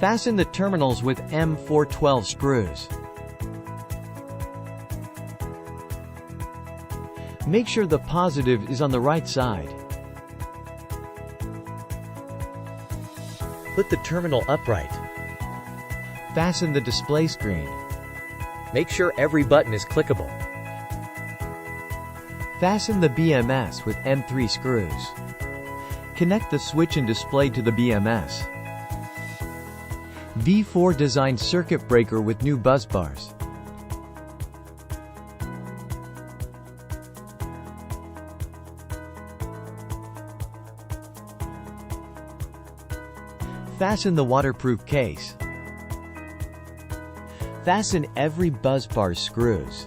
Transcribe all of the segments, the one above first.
Fasten the terminals with M412 screws. Make sure the positive is on the right side. Put the terminal upright. Fasten the display screen. Make sure every button is clickable. Fasten the BMS with M3 screws. Connect the switch and display to the BMS. V4 designed circuit breaker with new buzz bars. Fasten the waterproof case. Fasten every buzz bar's screws.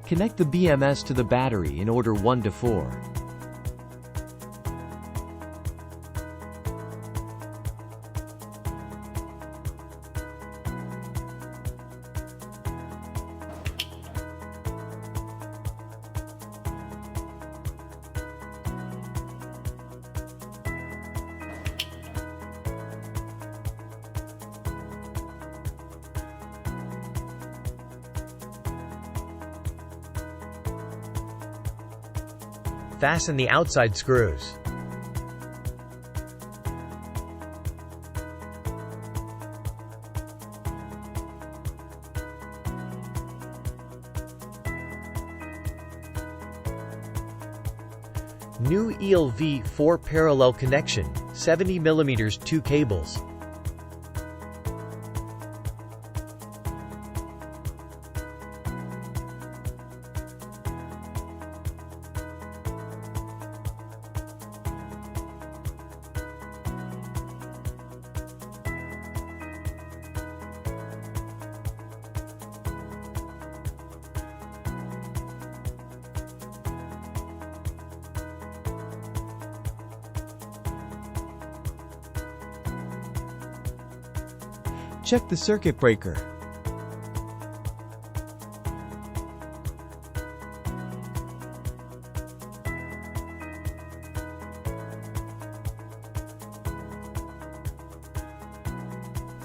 Connect the BMS to the battery in order 1 to 4. Fasten the outside screws. New EEL V4 parallel connection, 70 mm 2 cables. Check the circuit breaker.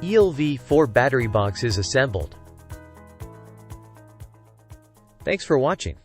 EEL V4 battery box is assembled. Thanks for watching.